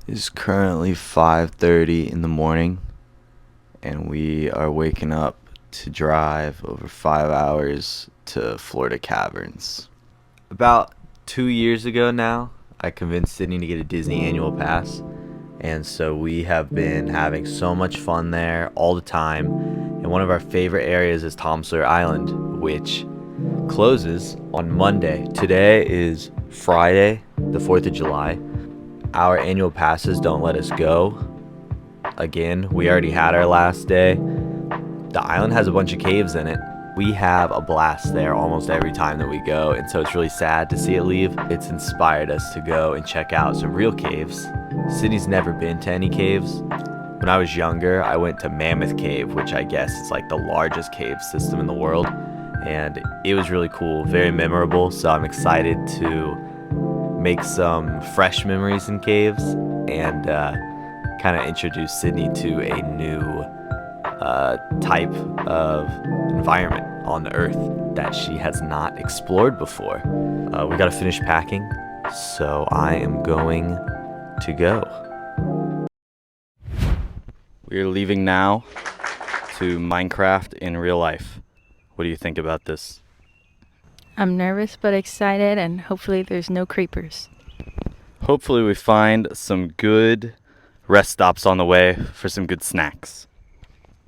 It's currently 5:30 in the morning, and we are waking up to drive over 5 hours to Florida Caverns. About 2 years ago now, I convinced Sydney to get a Disney annual pass, and so we have been having so much fun there all the time. And one of our favorite areas is Tom Sawyer Island, which closes on Monday. Today is Friday, the 4th of July. Our annual passes don't let us go. Again, we already had our last day. The island has a bunch of caves in it. We have a blast there almost every time that we go, and so it's really sad to see it leave. It's inspired us to go and check out some real caves. Sydney's never been to any caves. When I was younger, I went to Mammoth Cave, which I guess is like the largest cave system in the world, and it was really cool, very memorable, so I'm excited to make some fresh memories in caves and kind of introduce Sydney to a new type of environment on the earth that she has not explored before. We gotta finish packing, so I am going to go. We are leaving now to Minecraft in real life. What do you think about this? I'm nervous but excited, and hopefully there's no creepers. Hopefully we find some good rest stops on the way for some good snacks.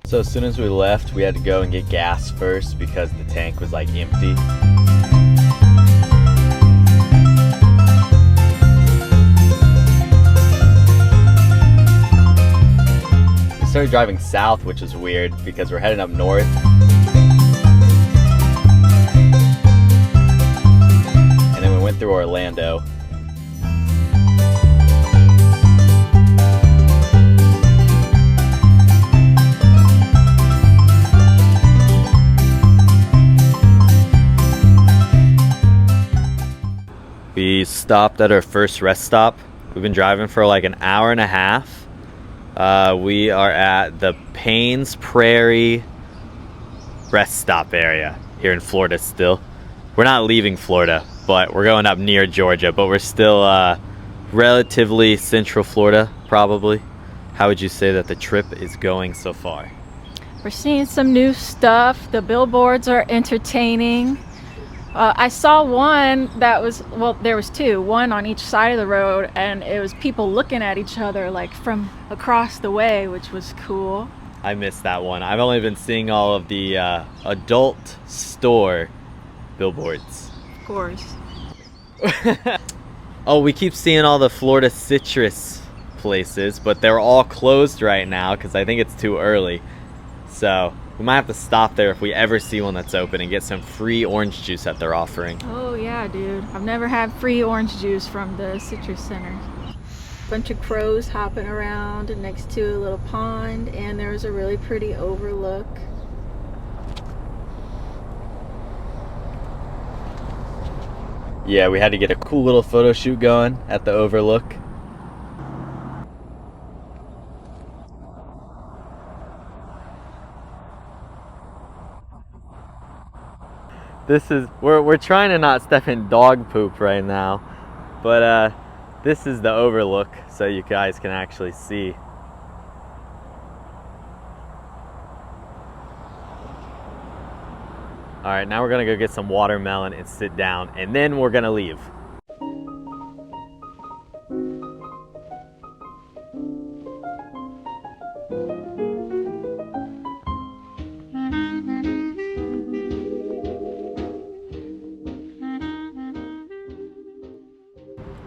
So as soon as we left, we had to go and get gas first because the tank was like empty. We started driving south, which is weird because we're heading up north. And then we went through Orlando. We stopped at our first rest stop. We've been driving for like an hour and a half. We are at the Paynes Prairie rest stop area here in Florida still. We're not leaving Florida, but we're going up near Georgia, but we're still relatively central Florida, probably. How would you say that the trip is going so far? We're seeing some new stuff. The billboards are entertaining. I saw one that was, well, there was two, one on each side of the road, and it was people looking at each other like from across the way, which was cool. I missed that one. I've only been seeing all of the adult store billboards. Of course. Oh, we keep seeing all the Florida citrus places, but they're all closed right now because I think it's too early. So we might have to stop there if we ever see one that's open and get some free orange juice that they're offering. Oh yeah, dude. I've never had free orange juice from the Citrus Center. Bunch of crows hopping around next to a little pond, and there was a really pretty overlook. Yeah, we had to get a cool little photo shoot going at the overlook. We're trying to not step in dog poop right now, but this is the overlook, so you guys can actually see. All right, now we're gonna go get some watermelon and sit down, and then we're gonna leave.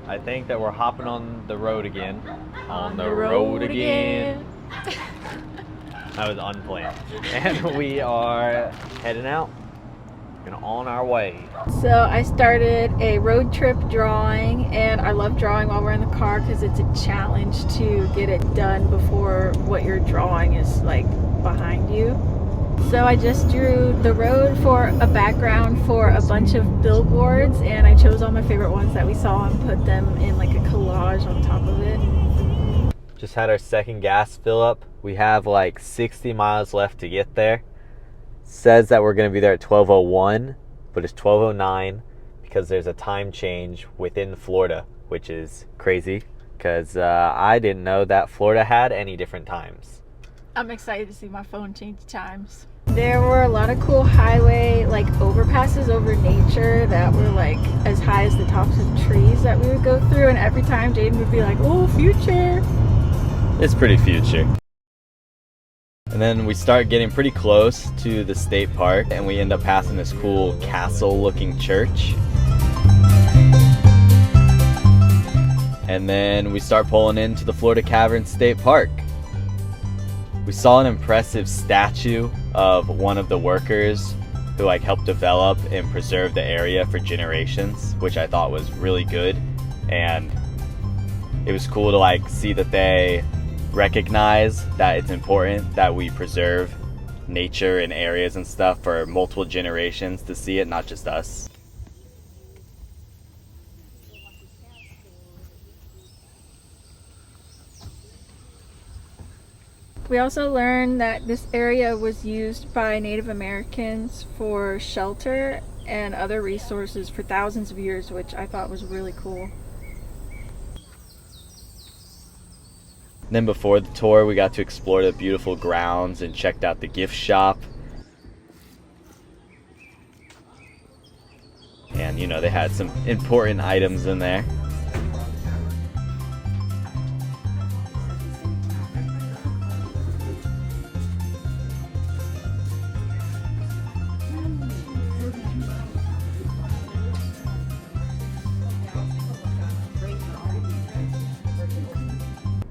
I think that we're hopping on the road again. On the road again. That was unplanned. And we are heading out and on our way. So I started a road trip drawing, and I love drawing while we're in the car because it's a challenge to get it done before what you're drawing is like behind you. So I just drew the road for a background for a bunch of billboards, and I chose all my favorite ones that we saw and put them in like a collage on top of it. Just had our second gas fill up. We have like 60 miles left to get there. Says that we're going to be there at 12:01, but it's 12:09 because there's a time change within Florida, which is crazy because I didn't know that Florida had any different times. I'm excited to see my phone change times. There were a lot of cool highway like overpasses over nature that were like as high as the tops of trees that we would go through, and every time Jaden would be like, "Oh, future." It's pretty future. And then we start getting pretty close to the state park, and we end up passing this cool castle-looking church. And then we start pulling into the Florida Caverns State Park. We saw an impressive statue of one of the workers who like helped develop and preserve the area for generations, which I thought was really good. And it was cool to like see that they recognize that it's important that we preserve nature and areas and stuff for multiple generations to see it, not just us. We also learned that this area was used by Native Americans for shelter and other resources for thousands of years, which I thought was really cool. Then before the tour, we got to explore the beautiful grounds and checked out the gift shop. And you know, they had some important items in there.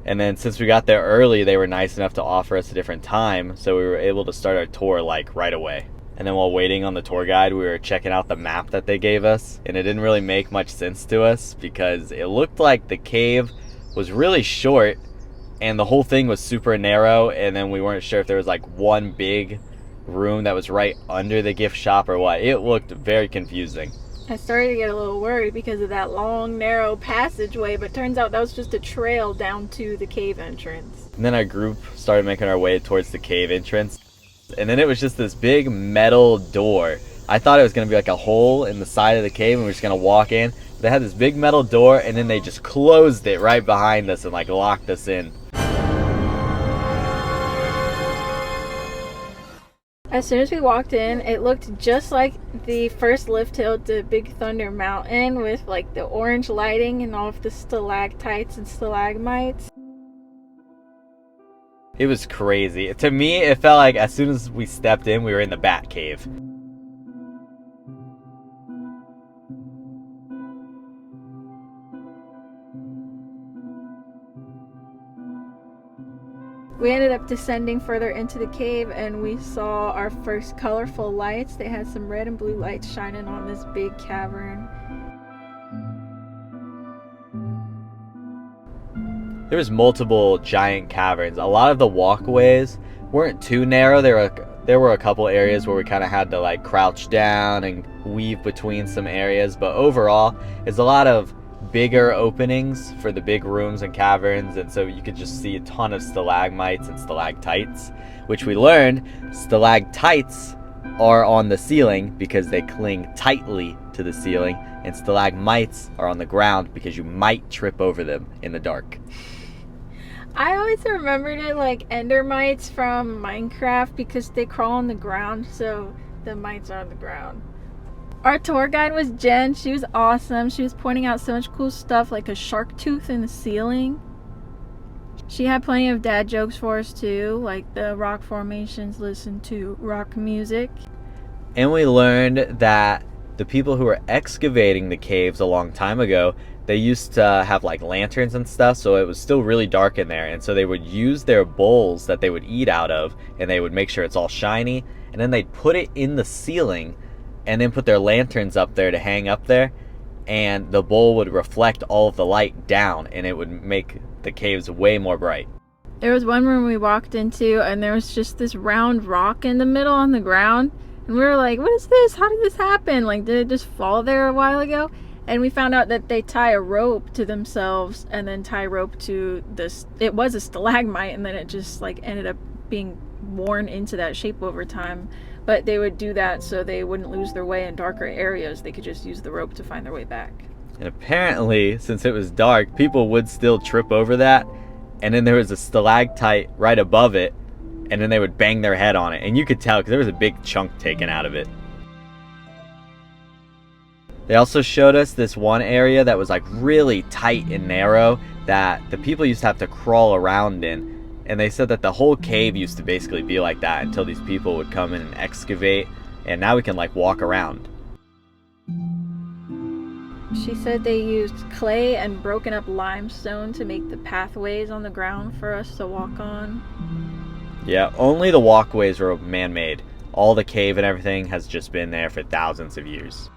And then since we got there early, they were nice enough to offer us a different time, so we were able to start our tour like right away. And then while waiting on the tour guide, we were checking out the map that they gave us, and it didn't really make much sense to us because it looked like the cave was really short and the whole thing was super narrow, and then we weren't sure if there was like one big room that was right under the gift shop or what. It looked very confusing. I started to get a little worried because of that long, narrow passageway, but turns out that was just a trail down to the cave entrance. And then our group started making our way towards the cave entrance, and then it was just this big metal door. I thought it was going to be like a hole in the side of the cave and we were just going to walk in. They had this big metal door, and then they just closed it right behind us and like locked us in. As soon as we walked in, it looked just like the first lift hill to Big Thunder Mountain with like the orange lighting and all of the stalactites and stalagmites. It was crazy. To me, it felt like as soon as we stepped in, we were in the Bat Cave. We ended up descending further into the cave, and we saw our first colorful lights. They had some red and blue lights shining on this big cavern. There was multiple giant caverns. A lot of the walkways weren't too narrow. There were a couple areas where we kind of had to like crouch down and weave between some areas, but overall it's a lot of bigger openings for the big rooms and caverns, and so you could just see a ton of stalagmites and stalactites, which we learned stalactites are on the ceiling because they cling tightly to the ceiling, and stalagmites are on the ground because you might trip over them in the dark. I always remembered it like endermites from Minecraft because they crawl on the ground, so the mites are on the ground. Our tour guide was Jen. She was awesome. She was pointing out so much cool stuff like a shark tooth in the ceiling. She had plenty of dad jokes for us too, like the rock formations listen to rock music. And we learned that the people who were excavating the caves a long time ago, they used to have like lanterns and stuff, so it was still really dark in there, and so they would use their bowls that they would eat out of, and they would make sure it's all shiny, and then they'd put it in the ceiling and then put their lanterns up there to hang up there, and the bowl would reflect all of the light down, and it would make the caves way more bright. There was one room we walked into, and there was just this round rock in the middle on the ground, and we were like, what is this? How did this happen? Like, did it just fall there a while ago? And we found out that they tie a rope to themselves and then tie rope to this. It was a stalagmite, and then it just like ended up being worn into that shape over time. But they would do that so they wouldn't lose their way in darker areas. They could just use the rope to find their way back. And apparently, since it was dark, people would still trip over that. And then there was a stalactite right above it. And then they would bang their head on it. And you could tell because there was a big chunk taken out of it. They also showed us this one area that was like really tight and narrow that the people used to have to crawl around in. And they said that the whole cave used to basically be like that until these people would come in and excavate. And now we can like walk around. She said they used clay and broken up limestone to make the pathways on the ground for us to walk on. Yeah, only the walkways were man-made. All the cave and everything has just been there for thousands of years.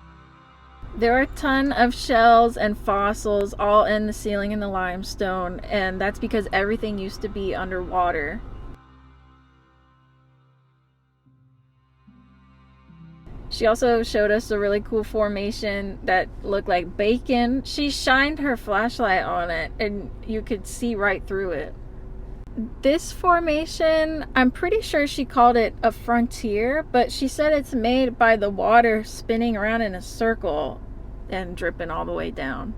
There are a ton of shells and fossils all in the ceiling in the limestone, and that's because everything used to be underwater. She also showed us a really cool formation that looked like bacon. She shined her flashlight on it and you could see right through it. This formation, I'm pretty sure she called it a frontier, but she said it's made by the water spinning around in a circle and dripping all the way down.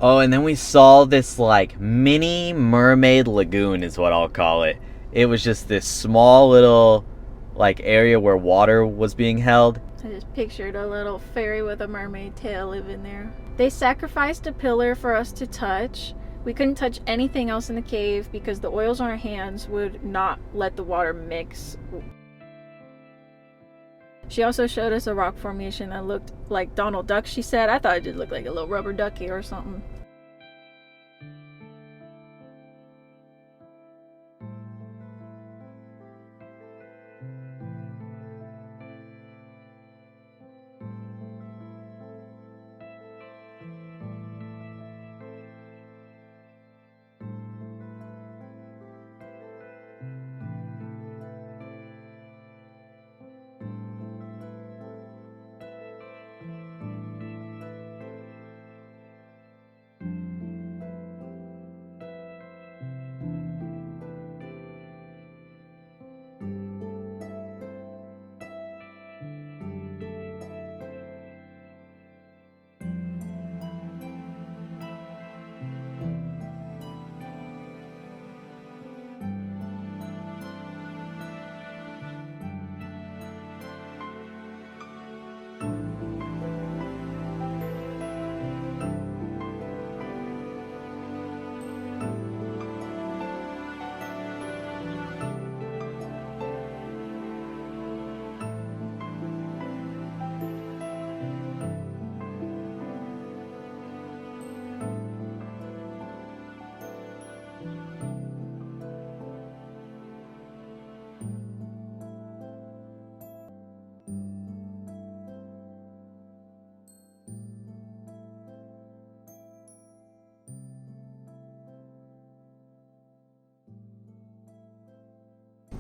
Oh, and then we saw this like mini mermaid lagoon is what I'll call it. It was just this small little like area where water was being held. I just pictured a little fairy with a mermaid tail living there. They sacrificed a pillar for us to touch. We couldn't touch anything else in the cave because the oils on our hands would not let the water mix. She also showed us a rock formation that looked like Donald Duck, she said. I thought it just looked like a little rubber ducky or something.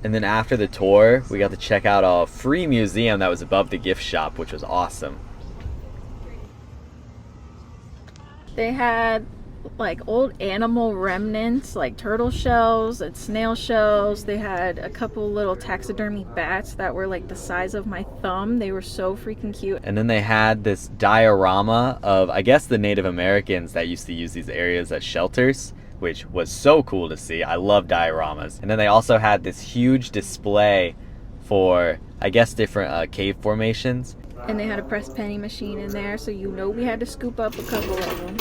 And then after the tour, we got to check out a free museum that was above the gift shop, which was awesome. They had like old animal remnants like turtle shells and snail shells. They had a couple little taxidermy bats that were like the size of my thumb. They were so freaking cute. And then they had this diorama of, I guess, the Native Americans that used to use these areas as shelters, which was so cool to see. I love dioramas. And then they also had this huge display for, I guess, different cave formations. And they had a press penny machine in there, so you know we had to scoop up a couple of them.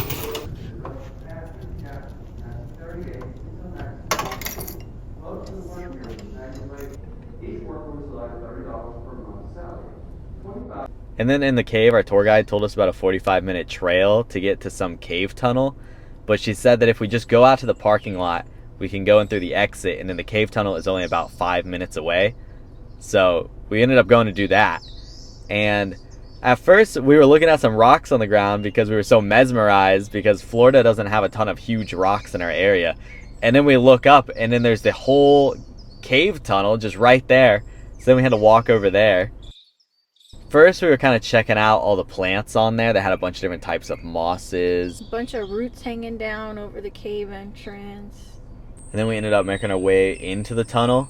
And then in the cave, our tour guide told us about a 45-minute trail to get to some cave tunnel. But she said that if we just go out to the parking lot, we can go in through the exit, and then the cave tunnel is only about 5 minutes away. So we ended up going to do that. And at first, we were looking at some rocks on the ground because we were so mesmerized because Florida doesn't have a ton of huge rocks in our area. And then we look up, and then there's the whole cave tunnel just right there. So then we had to walk over there. First, we were kind of checking out all the plants on there. They had a bunch of different types of mosses. A bunch of roots hanging down over the cave entrance. And then we ended up making our way into the tunnel.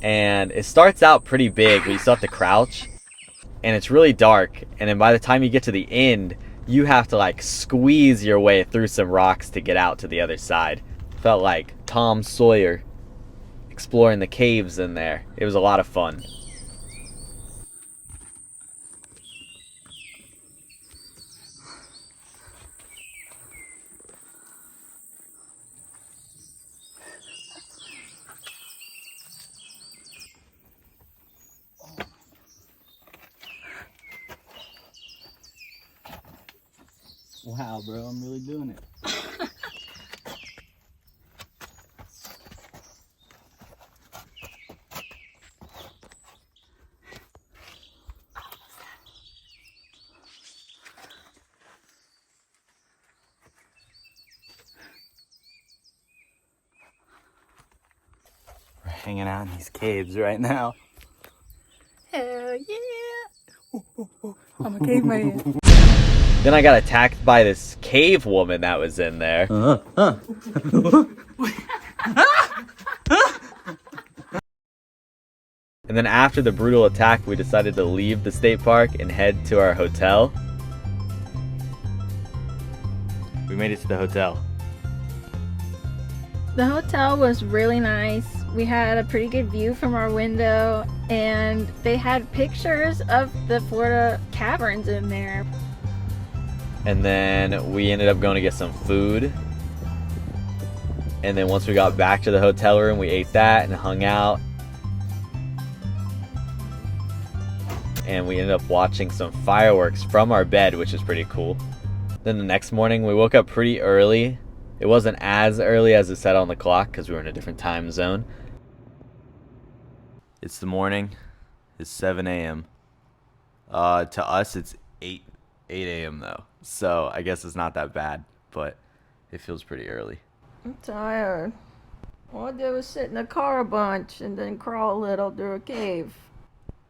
And it starts out pretty big, but you still have to crouch. And it's really dark. And then by the time you get to the end, you have to like squeeze your way through some rocks to get out to the other side. Felt like Tom Sawyer exploring the caves in there. It was a lot of fun. Wow, bro, I'm really doing it. We're hanging out in these caves right now. Hell yeah! I'm a caveman. Then I got attacked by this cave woman that was in there. And then after the brutal attack, we decided to leave the state park and head to our hotel. We made it to the hotel. The hotel was really nice. We had a pretty good view from our window, and they had pictures of the Florida caverns in there. And then we ended up going to get some food. And then once we got back to the hotel room, we ate that and hung out. And we ended up watching some fireworks from our bed, which is pretty cool. Then the next morning, we woke up pretty early. It wasn't as early as it said on the clock because we were in a different time zone. It's the morning. It's 7 a.m. To us, it's 8 a.m. though. So I guess it's not that bad, but it feels pretty early. I'm tired. All I did was sit in the car a bunch and then crawl a little through a cave.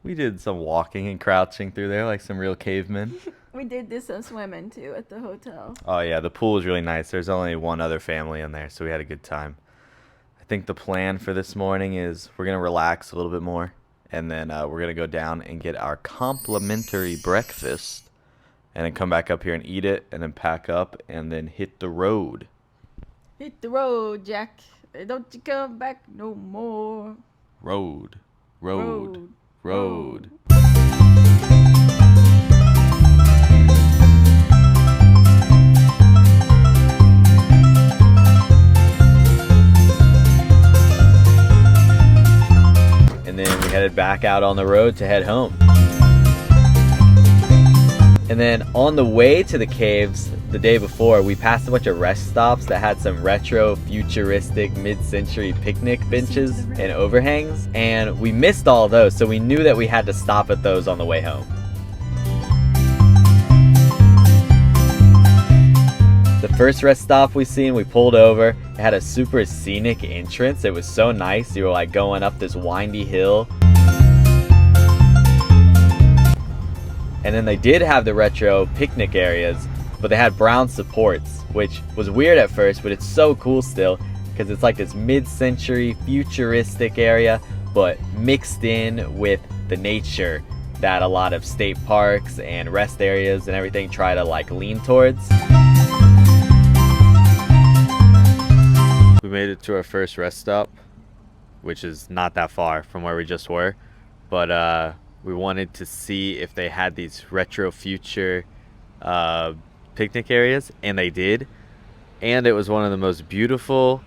We did some walking and crouching through there like some real cavemen. We did some swimming too at the hotel. Oh yeah, the pool was really nice. There's only one other family in there, so we had a good time. I think the plan for this morning is we're going to relax a little bit more, and then we're going to go down and get our complimentary breakfast, and then come back up here and eat it, and then pack up, and then hit the road. Hit the road, Jack. Don't you come back no more. Road. Road. Road. And then we headed back out on the road to head home. And then on the way to the caves the day before, we passed a bunch of rest stops that had some retro, futuristic, mid-century picnic benches and overhangs. And we missed all those, so we knew that we had to stop at those on the way home. The first rest stop we seen, we pulled over. It had a super scenic entrance. It was so nice. You were like going up this windy hill. And then they did have the retro picnic areas, but they had brown supports, which was weird at first, but it's so cool still because it's like this mid-century futuristic area, but mixed in with the nature that a lot of state parks and rest areas and everything try to like lean towards. We made it to our first rest stop, which is not that far from where we just were, but we wanted to see if they had these retro future picnic areas, and they did. And it was one of the most beautiful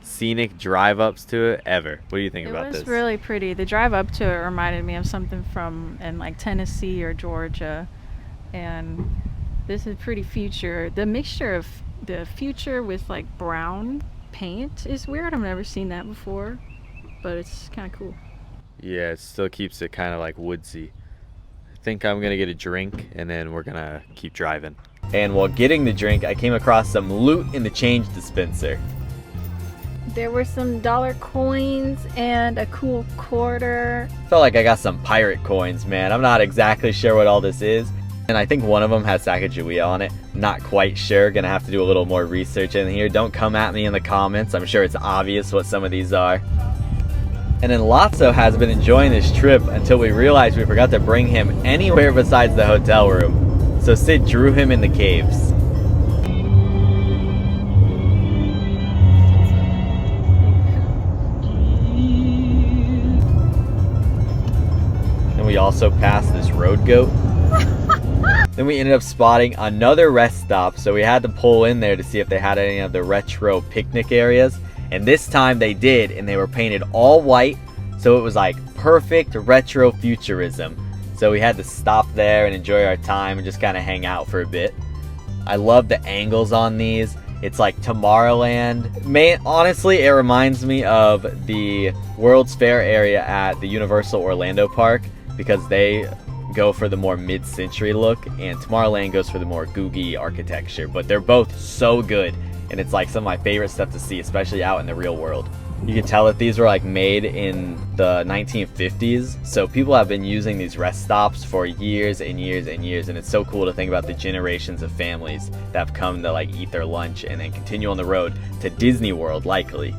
scenic drive ups to it ever. What do you think about this? It was really pretty. The drive up to it reminded me of something from in like Tennessee or Georgia, and this is pretty future. The mixture of the future with like brown paint is weird. I've never seen that before, but it's kind of cool. Yeah, it still keeps it kind of like woodsy. I think I'm gonna get a drink and then we're gonna keep driving. And while getting the drink, I came across some loot in the change dispenser. There were some dollar coins and a cool quarter. Felt like I got some pirate coins, man. I'm not exactly sure what all this is. And I think one of them has Sacagawea on it. Not quite sure. Gonna have to do a little more research in here. Don't come at me in the comments. I'm sure it's obvious what some of these are. And then Lotso has been enjoying this trip until we realized we forgot to bring him anywhere besides the hotel room. So Sid drew him in the caves. And we also passed this road goat. Then we ended up spotting another rest stop, so we had to pull in there to see if they had any of the retro picnic areas. And this time they did, and they were painted all white, so it was like perfect retro futurism. So we had to stop there and enjoy our time and just kind of hang out for a bit. I love the angles on these. It's like Tomorrowland. Honestly, it reminds me of the World's Fair area at the Universal Orlando Park, because they go for the more mid-century look and Tomorrowland goes for the more googie architecture. But they're both so good, and it's like some of my favorite stuff to see, especially out in the real world. You can tell that these were like made in the 1950s, so people have been using these rest stops for years and years and years, and it's so cool to think about the generations of families that have come to like eat their lunch and then continue on the road to Disney World likely.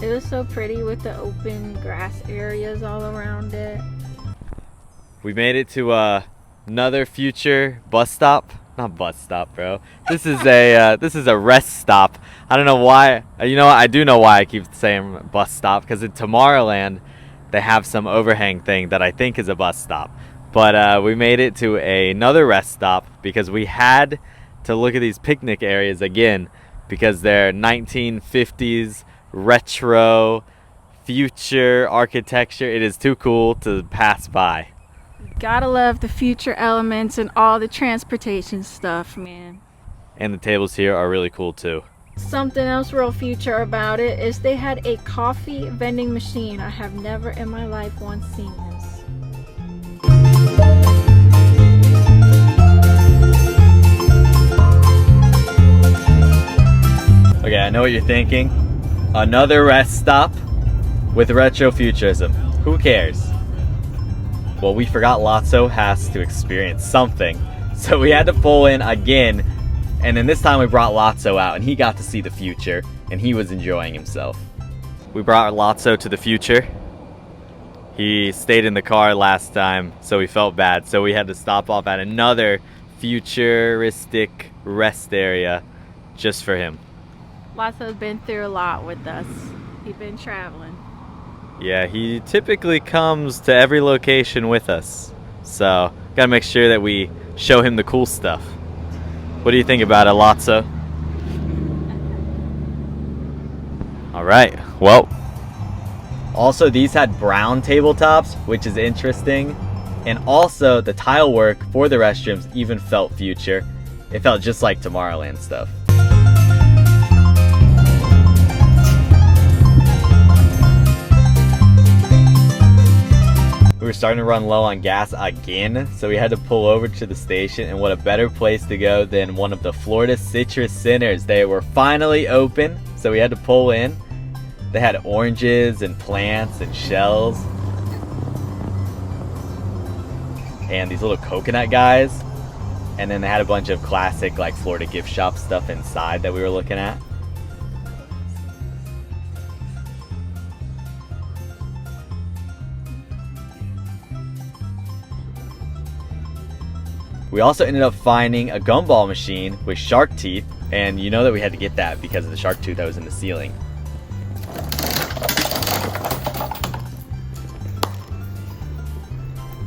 It was so pretty with the open grass areas all around it. We made it to another future bus stop. Not bus stop, bro. This is a rest stop. I don't know why. You know what? I do know why I keep saying bus stop, because in Tomorrowland they have some overhang thing that I think is a bus stop. But we made it to another rest stop because we had to look at these picnic areas again, because they're 1950s retro future architecture. It is too cool to pass by. Gotta love the future elements and all the transportation stuff, man. And the tables here are really cool too. Something else real future about it is they had a coffee vending machine. I have never in my life once seen this. Okay, I know what you're thinking. Another rest stop with retro futurism. Who cares? Well, we forgot Lotso has to experience something, so we had to pull in again, and then this time we brought Lotso out, and he got to see the future, and he was enjoying himself. We brought Lotso to the future. He stayed in the car last time, so we felt bad, so we had to stop off at another futuristic rest area just for him. Lotso's been through a lot with us. He's been traveling. Yeah, he typically comes to every location with us, so gotta make sure that we show him the cool stuff. What do you think about it, Lotso? Alright, well. Also, these had brown tabletops, which is interesting, and also the tile work for the restrooms even felt future. It felt just like Tomorrowland stuff. We were starting to run low on gas again, so we had to pull over to the station, and what a better place to go than one of the Florida Citrus Centers. They were finally open, so we had to pull in. They had oranges and plants and shells. And these little coconut guys. And then they had a bunch of classic like Florida gift shop stuff inside that we were looking at. We also ended up finding a gumball machine with shark teeth, and you know that we had to get that because of the shark tooth that was in the ceiling.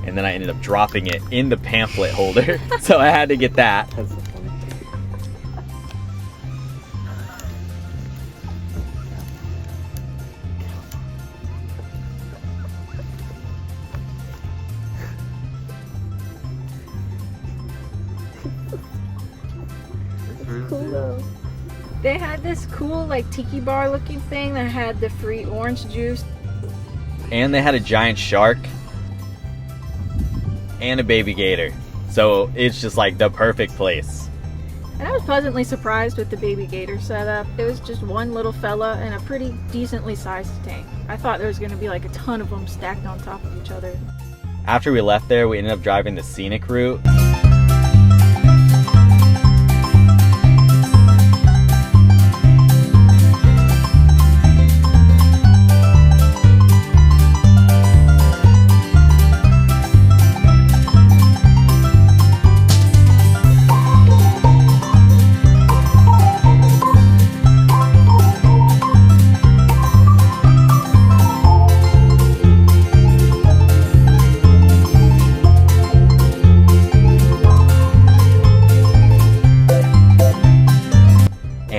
And then I ended up dropping it in the pamphlet holder, so I had to get that. That's so funny. Cool though. They had this cool like tiki bar looking thing that had the free orange juice. And they had a giant shark and a baby gator. So it's just like the perfect place. And I was pleasantly surprised with the baby gator setup. It was just one little fella and a pretty decently sized tank. I thought there was going to be like a ton of them stacked on top of each other. After we left there, we ended up driving the scenic route.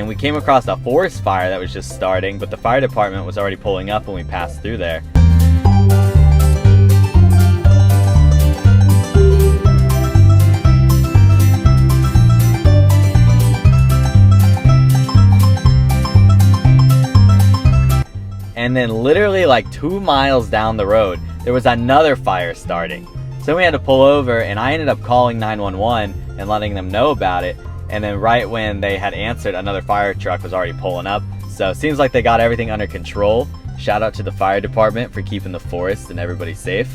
and we came across a forest fire that was just starting, but the fire department was already pulling up when we passed through there. And then literally like 2 miles down the road, there was another fire starting. So we had to pull over, and I ended up calling 911 and letting them know about it. And then right when they had answered, another fire truck was already pulling up. So it seems like they got everything under control. Shout out to the fire department for keeping the forest and everybody safe.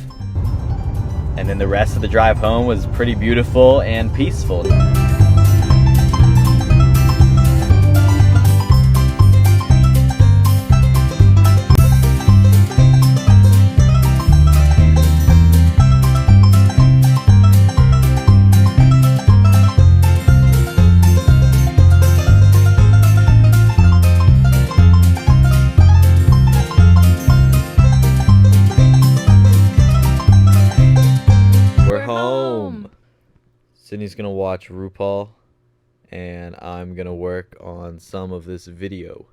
And then the rest of the drive home was pretty beautiful and peaceful. Sydney's gonna watch RuPaul, and I'm gonna work on some of this video.